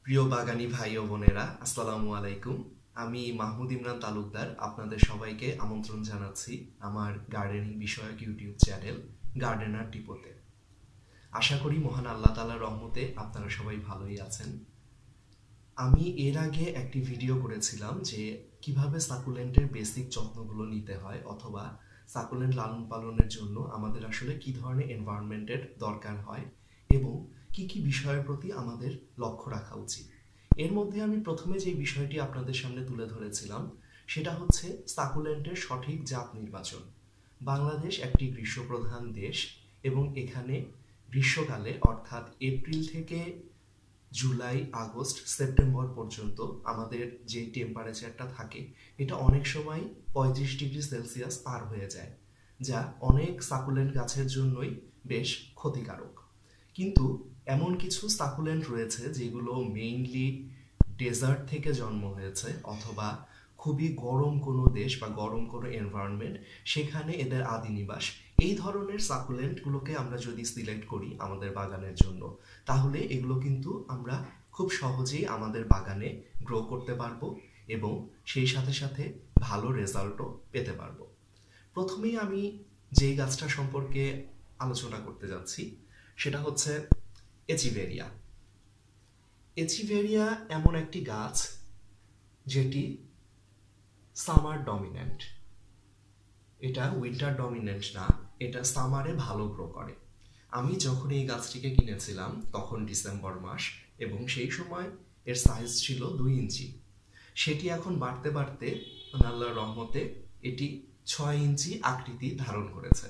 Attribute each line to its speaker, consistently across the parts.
Speaker 1: প্রিয় বাগানী ভাই ও বোনেরা, আসসালামু আলাইকুম। আমি মাহমুদ ইমরান তালুকদার আপনাদের সবাইকে আমন্ত্রণ জানাচ্ছি আমার গার্ডেনিং বিষয়ক ইউটিউব চ্যানেল গার্ডেনার টিপোতে। আশা করি মহান আল্লাহ তাআলার রহমতে আপনারা সবাই ভালোই আছেন। আমি এর আগে একটি ভিডিও করেছিলাম যে কিভাবে সাকুলেন্টের বেসিক যত্নগুলো নিতে হয়, অথবা সাকুলেন্ট লালন পালনের জন্য আমাদের আসলে কি ধরনের এনভায়রনমেন্টের দরকার হয় এবং কি কি বিষয়ের প্রতি আমাদের লক্ষ্য রাখা উচিত। এর মধ্যে আমি প্রথমে যে বিষয়টি আপনাদের সামনে তুলে ধরেছিলাম সেটা হচ্ছে সাকুলেন্টের সঠিক জাত নির্বাচন। বাংলাদেশ একটি গ্রীষ্মপ্রধান দেশ এবং এখানে গ্রীষ্মকালে অর্থাৎ এপ্রিল থেকে জুলাই, আগস্ট, সেপ্টেম্বর পর্যন্ত আমাদের যে টেম্পারেচারটা থাকে এটা অনেক সময় 35 ডিগ্রি সেলসিয়াস পার হয়ে যায়, যা অনেক সাকুলেন্ট গাছের জন্যই বেশ ক্ষতিকারক। কিন্তু এমন কিছু সাকুলেন্ট রয়েছে যেগুলো মেইনলি ডেজার্ট থেকে জন্ম হয়েছে, অথবা খুবই গরম কোনো দেশ বা গরম কোনো এনভায়রনমেন্ট, সেখানে এদের আদি নিবাস। এই ধরনের সাকুলেন্টগুলোকে আমরা যদি সিলেক্ট করি আমাদের বাগানের জন্য, তাহলে এগুলো কিন্তু আমরা খুব সহজেই আমাদের বাগানে গ্রো করতে পারবো এবং সেই সাথে সাথে ভালো রেজাল্টও পেতে পারবো। প্রথমেই আমি যেই গাছটা সম্পর্কে আলোচনা করতে যাচ্ছি সেটা হচ্ছে এচিভেরিয়া। এচিভেরিয়া এমন একটি গাছ যেটি সামার ডমিন্যান্ট। এটা উইন্টার ডমিন্যান্ট না, এটা সামারে ভালো গ্রো করে। আমি যখন এই গাছটিকে কিনেছিলাম তখন ডিসেম্বর মাস, এবং সেই সময় এর সাইজ ছিল 2 ইঞ্চি। সেটি এখন বাড়তে বাড়তে আল্লাহর রহমতে এটি 6 ইঞ্চি আকৃতি ধারণ করেছে।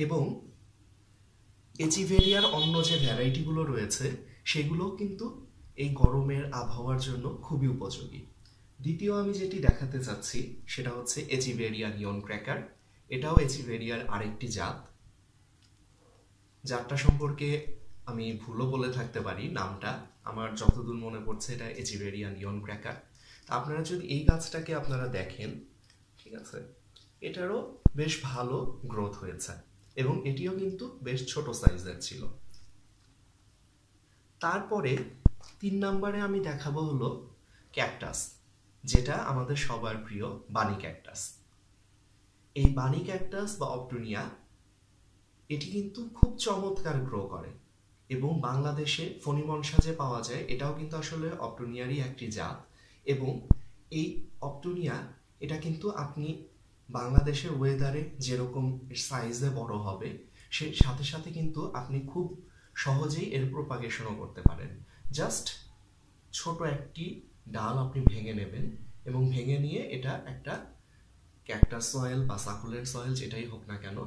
Speaker 1: এবং এচিভেরিয়ার অন্য যে ভ্যারাইটিগুলো রয়েছে সেগুলো কিন্তু এই গরমের আবহাওয়ার জন্য খুবই উপযোগী। দ্বিতীয় আমি যেটি দেখাতে চাচ্ছি সেটা হচ্ছে এচিভেরিয়া নিয়ন ক্র্যাকার। এটাও এচিভেরিয়ার আরেকটি জাত। জাতটা সম্পর্কে আমি ভুলও বলে থাকতে পারি, নামটা আমার যতদূর মনে পড়ছে এটা এচিভেরিয়া নিয়ন ক্র্যাকার। আপনারা যদি এই গাছটাকে আপনারা দেখেন, ঠিক আছে, এটারও বেশ ভালো গ্রোথ হয়েছে এবং এটিও কিন্তু বেশ ছোট সাইজের ছিল। তারপরে 3 নম্বরে আমি দেখাবো হলো ক্যাকটাস, যেটা আমাদের সবার প্রিয় বানি ক্যাকটাস। এই বানি ক্যাকটাস বা অপটুনিয়া এটি কিন্তু খুব চমৎকার গ্রো করে এবং বাংলাদেশে ফণিমনসাজে পাওয়া যায়। এটাও কিন্তু আসলে অপটুনিয়ারই একটি জাত। এবং এই অপটুনিয়া এটা কিন্তু আপনি বাংলাদেশের ওয়েদারে যেরকম সাইজে বড় হবে, সে সাথে সাথে কিন্তু আপনি খুব সহজেই এর প্রোপাগেশনও করতে পারেন। জাস্ট ছোট একটি ডাল আপনি ভেঙে নেবেন এবং ভেঙে নিয়ে এটা একটা ক্যাকটাস সয়েল বা সাকুলেন্ট সয়েল যেটাই হোক না কেন,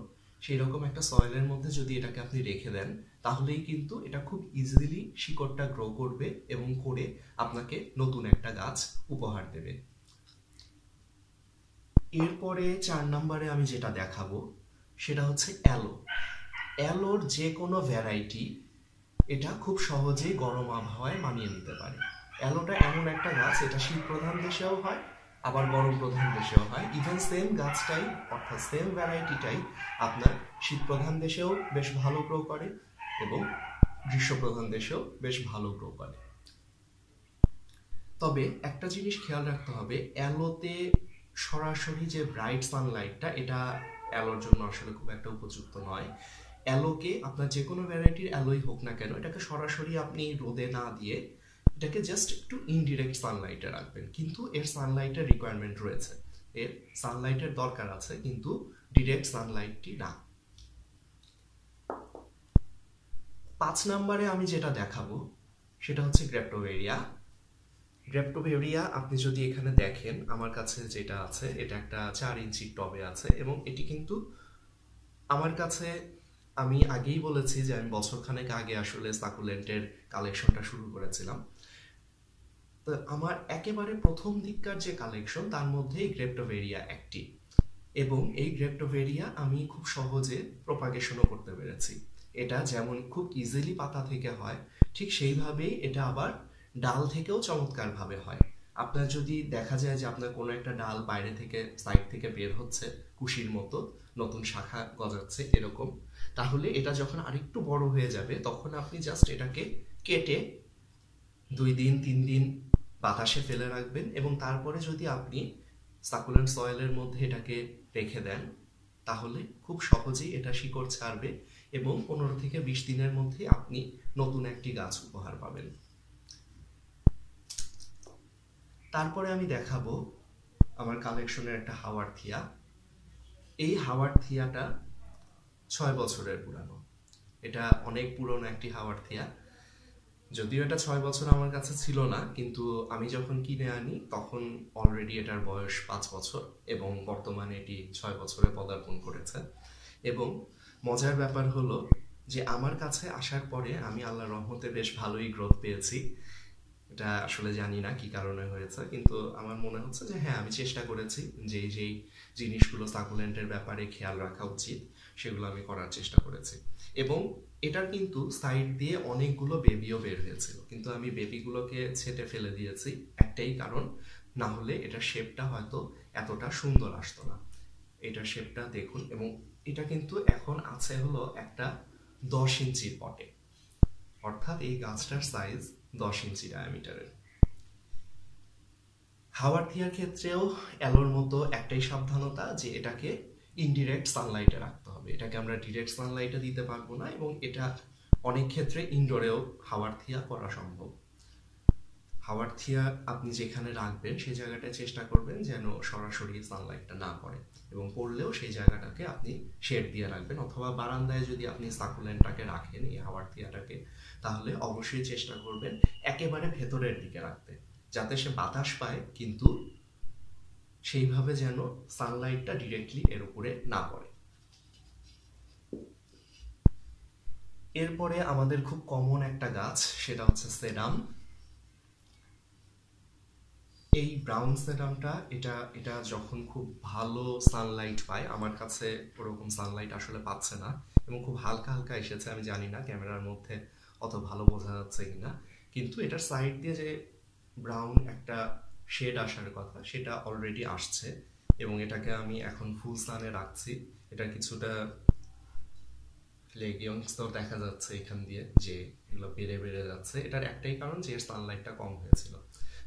Speaker 1: সেই রকম একটা সয়েলের মধ্যে যদি এটাকে আপনি রেখে দেন, তাহলেই কিন্তু এটা খুব ইজিলি শিকড়টা গ্রো করবে এবং করে আপনাকে নতুন একটা গাছ উপহার দেবে। এরপরে 4 নম্বরে আমি যেটা দেখাবো সেটা হচ্ছে অ্যালো। অ্যালোর যে কোনো ভ্যারাইটি এটা খুব সহজেই গরম আবহাওয়ায় মানিয়ে নিতে পারে। অ্যালোটা এমন একটা গাছ, এটা শীত প্রধান দেশেও হয় আবার গরম প্রধান দেশেও হয়। ইভেন সেম গাছটাই অর্থাৎ সেম ভ্যারাইটিটাই আপনার শীত প্রধান দেশেও বেশ ভালো গ্রো করে এবং গ্রীষ্ম প্রধান দেশেও বেশ ভালো গ্রো করে। তবে একটা জিনিস খেয়াল রাখতে হবে, অ্যালোতে সরাসরি যে ব্রাইট সানলাইটটা এটা অ্যালোর জন্য আসলে খুব একটা উপযুক্ত নয়। অ্যালোকে আপনার যে কোনো ভ্যারাইটির অ্যালোই হোক না কেন, এটাকে সরাসরি আপনি রোদে না দিয়ে এটাকে জাস্ট একটু ইনডিরেক্ট সানলাইটে রাখবেন। কিন্তু এর সানলাইটের রিকোয়ারমেন্ট রয়েছে, এর সানলাইটের দরকার আছে, কিন্তু ডিরেক্ট সানলাইটটি না। 5 নম্বরে আমি যেটা দেখাবো সেটা হচ্ছে গ্রেপ্টোভেরিয়া। গ্রেপ্টোভেরিয়া আপনি যদি এখানে দেখেন, আমার কাছে যেটা আছে এটা একটা 4 ইঞ্চি টবে আছে এবং এটি কিন্তু আমার কাছে, আমি আগেই বলেছি যে আমি বছরখানেক আগে আসলে সাকুলেন্টের কালেকশনটা শুরু করেছিলাম। তো আমার একেবারে প্রথম দিককার যে কালেকশন তার মধ্যে এই গ্রেপ্টোভেরিয়া একটি, এবং এই গ্রেপ্টোভেরিয়া আমি খুব সহজে প্রপাগেশনও করতে পেরেছি। এটা যেমন খুব ইজিলি পাতা থেকে হয়, ঠিক সেইভাবেই এটা আবার ডাল থেকেও চমৎকারভাবে হয়। আপনার যদি দেখা যায় যে আপনার কোনো একটা ডাল বাইরে থেকে সাইড থেকে বের হচ্ছে কুশির মতো, নতুন শাখা গজাচ্ছে এরকম, তাহলে এটা যখন আরেকটু বড় হয়ে যাবে তখন আপনি জাস্ট এটাকে কেটে 2 দিন 3 দিন বাতাসে ফেলে রাখবেন এবং তারপরে যদি আপনি সাকুলেন্ট সয়েলের মধ্যে এটাকে রেখে দেন তাহলে খুব সহজেই এটা শিকড় ছাড়বে এবং 15 থেকে 20 দিনের মধ্যে আপনি নতুন একটি গাছ উপহার পাবেন। তারপরে আমি দেখাবো আমার কালেকশনের একটা হাওয়ার্থিয়া। এই হাওয়ার্থিয়াটা 6 বছরের পুরানো। এটা অনেক পুরনো একটি হাওয়ার্থিয়া। যদিও এটা 6 বছর আমার কাছে ছিল না, কিন্তু আমি যখন কিনে আনি তখন অলরেডি এটার বয়স 5 বছর এবং বর্তমানে এটি 6 বছরে পদার্পণ করেছে। এবং মজার ব্যাপার হলো যে আমার কাছে আসার পরে আমি আল্লাহর রহমতে বেশ ভালোই গ্রোথ পেয়েছি। এটা আসলে জানি না কি কারণে হয়েছে, কিন্তু আমার মনে হচ্ছে যে হ্যাঁ, আমি চেষ্টা করেছি যে যেই জিনিসগুলো সাকুলেন্টের ব্যাপারে খেয়াল রাখা উচিত সেগুলো আমি করার চেষ্টা করেছি। এবং এটার কিন্তু সাইড দিয়ে অনেকগুলো বেবিও বের হয়েছিল, কিন্তু আমি বেবিগুলোকে ছেটে ফেলে দিয়েছি একটাই কারণ, না হলে এটার শেপটা হয়তো এতটা সুন্দর আসতো না। এটার শেপটা দেখুন, এবং এটা কিন্তু এখন আছে হলো একটা 10 ইঞ্চির পটে, অর্থাৎ এই গাছটার সাইজ 10 ইঞ্চি ডায়ামিটারের। হাওয়ার্থিয়ার ক্ষেত্রেও অ্যালোর মতো একটাই সাবধানতা যে এটাকে ইনডিরেক্ট সানলাইটে রাখতে হবে। এটাকে আমরা ডিরেক্ট সানলাইটে দিতে পারবো না, এবং এটা অনেক ক্ষেত্রে ইনডোরেও হাওয়ার্থিয়া করা সম্ভব। হাওয়ার্থিয়া আপনি যেখানে রাখবেন সেই জায়গাটায় চেষ্টা করবেন যেন সরাসরি সানলাইটটা না পড়ে, এবং পড়লেও সেই জায়গাটাকে আপনি শেড দিয়ে রাখবেন। অথবা বারান্দায় যদি আপনি সাকুলেন্টটাকে রাখেন, এই হাওয়ার্থিয়াটাকে, তাহলে অবশ্যই চেষ্টা করবেন একেবারে ভেতরের দিকে রাখতে, যাতে সে বাতাস পায় কিন্তু সেইভাবে যেন সানলাইটটা ডিরেক্টলি এর উপরে না পড়ে। এরপরে আমাদের খুব কমন একটা গাছ, সেটা হচ্ছে সেডাম। এই ব্রাউন সেডামটা এটা যখন খুব ভালো সানলাইট পায়, আমার কাছে ওরকম সানলাইট আসলে পাচ্ছে না এবং খুব হালকা হালকা এসেছে, আমি জানি না ক্যামেরার মধ্যে অত ভালো বোঝা যাচ্ছে কিনা, কিন্তু এটার সাইড দিয়ে যে ব্রাউন একটা শেড আসার কথা সেটা অলরেডি আসছে, এবং এটাকে আমি এখন ফুল সানে রাখছি। এটা কিছুটা লেগিয়ংস তো দেখা যাচ্ছে এখান দিয়ে যে এগুলো বেড়ে বেড়ে যাচ্ছে। এটার একটাই কারণ যে সানলাইটটা কম হয়েছিল।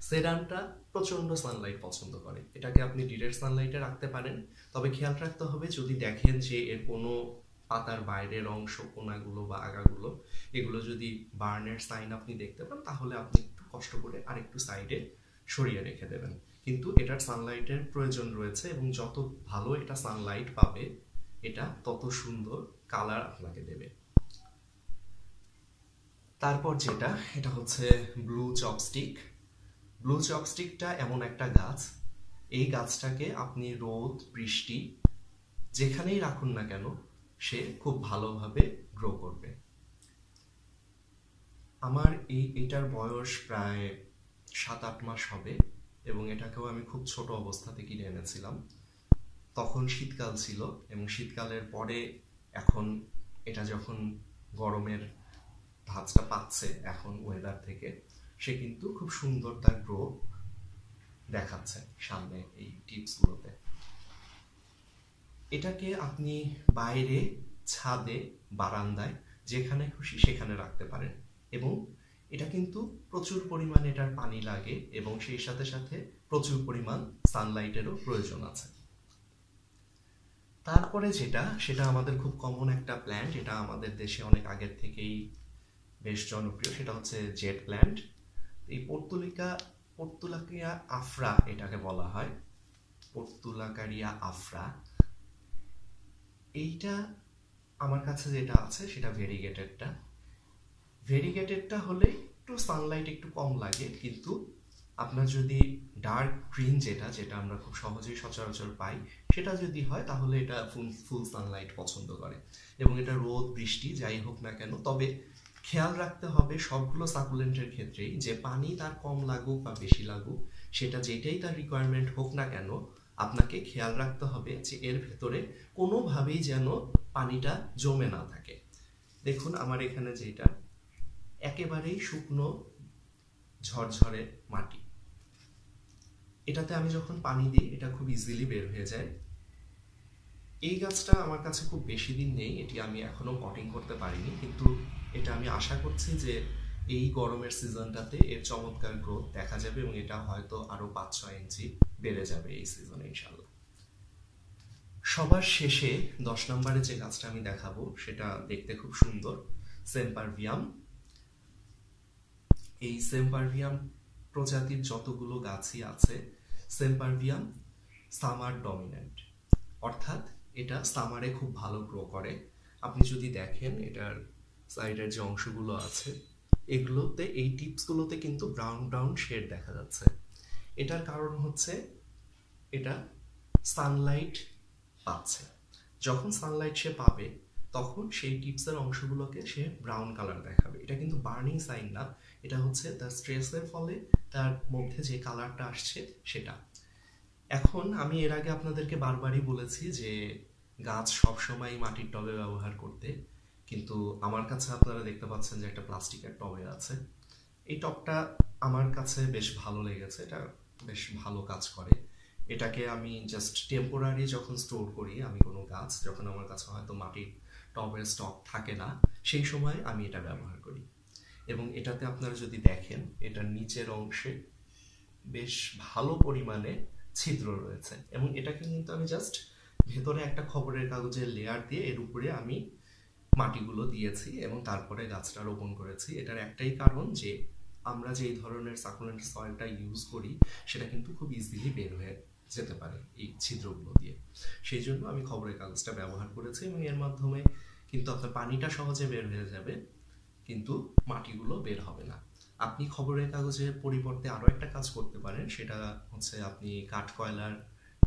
Speaker 1: সেডামটা প্রচন্ড সানলাইট পছন্দ করে, এটাকে আপনি ডিরেক্ট সানলাইটে রাখতে পারেন, তবে খেয়াল রাখতে হবে যদি দেখেন যে এর কোনো পাতার বাইরের অংশ, কোনাগুলো বা আগাগুলো, এগুলো যদি বার্নের সাইন আপনি দেখতে পান, তাহলে আপনি একটু কষ্ট করে আরেকটু সাইডে সরিয়ে রেখে দেবেন। কিন্তু এটার সানলাইটের প্রয়োজন রয়েছে, এবং যত ভালো এটা সানলাইট পাবে এটা তত সুন্দর কালার আপনাকে দেবে। তারপর যেটা, এটা হচ্ছে ব্লু চপস্টিক। ব্লু চপস্টিকটা এমন একটা গাছ, এই গাছটাকে আপনি রোদ বৃষ্টি যেখানেই রাখুন না কেন সে খুব ভালোভাবে গ্রো করবে। আমার এটার বয়স প্রায় 7-8 মাস হবে, এবং এটাকেও আমি খুব ছোট অবস্থাতে কিনে এনেছিলাম। তখন শীতকাল ছিল, এবং শীতকালের পরে এখন এটা যখন গরমের ভাঁজটা পাচ্ছে এখন ওয়েদার থেকে, সে কিন্তু খুব সুন্দর তার গ্রো দেখাচ্ছে সামনে এই টিপসগুলোতে। এটাকে আপনি বাইরে, ছাদে, বারান্দায় যেখানে খুশি সেখানে রাখতে পারেন, এবং এটা কিন্তু প্রচুর পরিমাণে এটার পানি লাগে, এবং সেই সাথে সাথে প্রচুর পরিমাণ সানলাইটেরও প্রয়োজন আছে। তারপরে যেটা, সেটা আমাদের খুব কমন একটা প্ল্যান্ট, এটা আমাদের দেশে অনেক আগের থেকেই বেশ জনপ্রিয়, সেটা হচ্ছে জেট প্ল্যান্ট। এই পর্তুলাকারিয়া আফরা এটাকে বলা হয়, পর্তুলাকারিয়া আফরা। এইটা আমার কাছে যেটা আছে সেটা ভেরিগেটেডটা হলে একটু সানলাইট একটু কম লাগে, কিন্তু আপনার যদি ডার্ক গ্রিন যেটা আমরা খুব সহজেই সচরাচর পাই সেটা যদি হয়, তাহলে এটা ফুল সানলাইট পছন্দ করে, এবং এটা রোদ বৃষ্টি যাই হোক না কেন। তবে খেয়াল রাখতে হবে সবগুলো সাকুলেন্টের ক্ষেত্রেই যে পানি তার কম লাগুক বা বেশি লাগুক, সেটা যেটাই তার রিকোয়ারমেন্ট হোক না কেন, আপনাকে খেয়াল রাখতে হবে যে এর ভেতরে কোনোভাবেই যেন পানিটা জমে না থাকে। দেখুন আমার এখানে যেটা একেবারেই শুকনো ঝরঝরে মাটি, এটাতে আমি যখন পানি দিই এটা খুব ইজিলি বের হয়ে যায়। এই গাছটা আমার কাছে খুব বেশি দিন নেই, এটি আমি এখনো পটিং করতে পারিনি, কিন্তু এটা আমি আশা করছি যে এই গরমের সিজনটাতে এর চমৎকার গ্রোথ দেখা যাবে এবং এটা হয়তো আরো 5-6 ইঞ্চি বেড়ে যাবে এই সিজনে ইনশাল্লাহ। সবার শেষে 10 নম্বরে যে গাছটা আমি দেখাবো সেটা দেখতে খুব সুন্দর, সেম্পারভিয়াম। এই সেম্পারভিয়াম প্রজাতির যতগুলো গাছই আছে, সেম্পারভিয়াম সামার ডমিনেন্ট, অর্থাৎ এটা সামারে খুব ভালো গ্রো করে। আপনি যদি দেখেন এটার সাইডের যে অংশগুলো আছে এগুলোতে, এই টিপসগুলোতে কিন্তু ব্রাউন ব্রাউন শেড দেখা যাচ্ছে। এটার কারণ হচ্ছে এটা সানলাইট পাচ্ছে। যখন সানলাইট সে পাবে তখন সেই টিপসের অংশগুলোকে সে ব্রাউন কালার দেখাবে। এটা কিন্তু বার্নিং সাইন না, এটা হচ্ছে তার স্ট্রেসের ফলে তার মধ্যে যে কালারটা আসছে সেটা। এখন আমি এর আগে আপনাদেরকে বারবারই বলেছি যে গাছ সবসময় মাটির টবে ব্যবহার করতে, কিন্তু আমার কাছে আপনারা দেখতে পাচ্ছেন যে একটা প্লাস্টিকের টবে আছে। এই টবটা আমার কাছে বেশ ভালো লেগেছে, এটা বেশ ভালো কাজ করে। এটাকে আমি জাস্ট টেম্পোরারি যখন স্টোর করি, আমি কোনো গাছ যখন আমার কাছে হয়তো মাটির টবের স্টক থাকে না, সেই সময় আমি এটা ব্যবহার করি। এবং এটাতে আপনারা যদি দেখেন এটার নিচের অংশে বেশ ভালো পরিমাণে ছিদ্র রয়েছে এবং এটাকে কিন্তু আমি জাস্ট ভেতরে একটা খবরের কাগজের লেয়ার দিয়ে এর উপরে আমি মাটিগুলো দিয়েছি এবং তারপরে গাছটা রোপণ করেছি। এটার একটাই কারণ যে আমরা যে ধরনের সাকুলেন্ট সয়েলটা ইউজ করি সেটা কিন্তু খুব ইজিলি বের হয়ে যেতে পারে এই ছিদ্রগুলো দিয়ে, সেই জন্য আমি খবরের কাগজটা ব্যবহার করেছি এবং এর মাধ্যমে কিন্তু আপনার পানিটা সহজে বের হয়ে যাবে কিন্তু মাটিগুলো বের হবে না। আপনি খবরের কাগজের পরিবর্তে আরও একটা কাজ করতে পারেন, সেটা হচ্ছে আপনি কাঠ কয়লার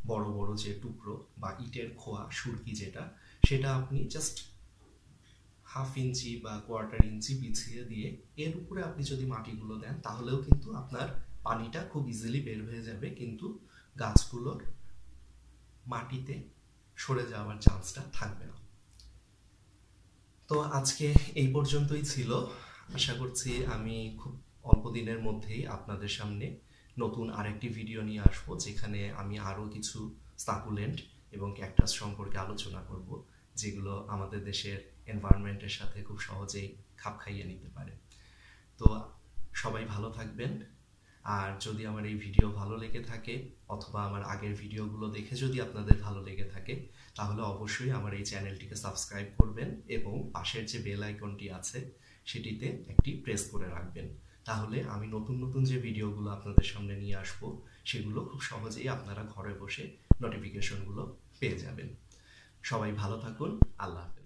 Speaker 1: বড় বড় যে টুকরো বা ইটের খোয়া সুরকি যেটা, সেটা আপনি জাস্ট 1/2 ইঞ্চি বা 1/4 ইঞ্চি বিছিয়ে দিয়ে এর উপরে আপনি যদি মাটিগুলো দেন তাহলেও কিন্তু আপনার পানিটা খুব ইজিলি বের হয়ে যাবে, কিন্তু গাছগুলোর মাটিতে সরে যাওয়ার চান্সটা থাকবে না। তো আজকে এই পর্যন্তই ছিল। আশা করছি আমি খুব অল্প দিনের মধ্যেই আপনাদের সামনে নতুন আরেকটি ভিডিও নিয়ে আসবো, যেখানে আমি আরও কিছু সাকুলেন্ট এবং ক্যাকটাস সম্পর্কে আলোচনা করব, যেগুলো আমাদের দেশের এনভায়রনমেন্টের সাথে খুব সহজেই খাপ খাইয়ে নিতে পারে। তো সবাই ভালো থাকবেন। আর যদি আমার এই ভিডিও ভালো লেগে থাকে অথবা আমার আগের ভিডিওগুলো দেখে যদি আপনাদের ভালো লেগে থাকে তাহলে অবশ্যই আমার এই চ্যানেলটিকে সাবস্ক্রাইব করবেন এবং পাশের যে বেল আইকনটি আছে সেটিতে একটি প্রেস করে রাখবেন। তাহলে আমি নতুন নতুন যে ভিডিওগুলো আপনাদের সামনে নিয়ে আসবো সেগুলো খুব সহজেই আপনারা ঘরে বসে নোটিফিকেশনগুলো পেয়ে যাবেন। সবাই ভালো থাকুন। আল্লাহ হাফেজ।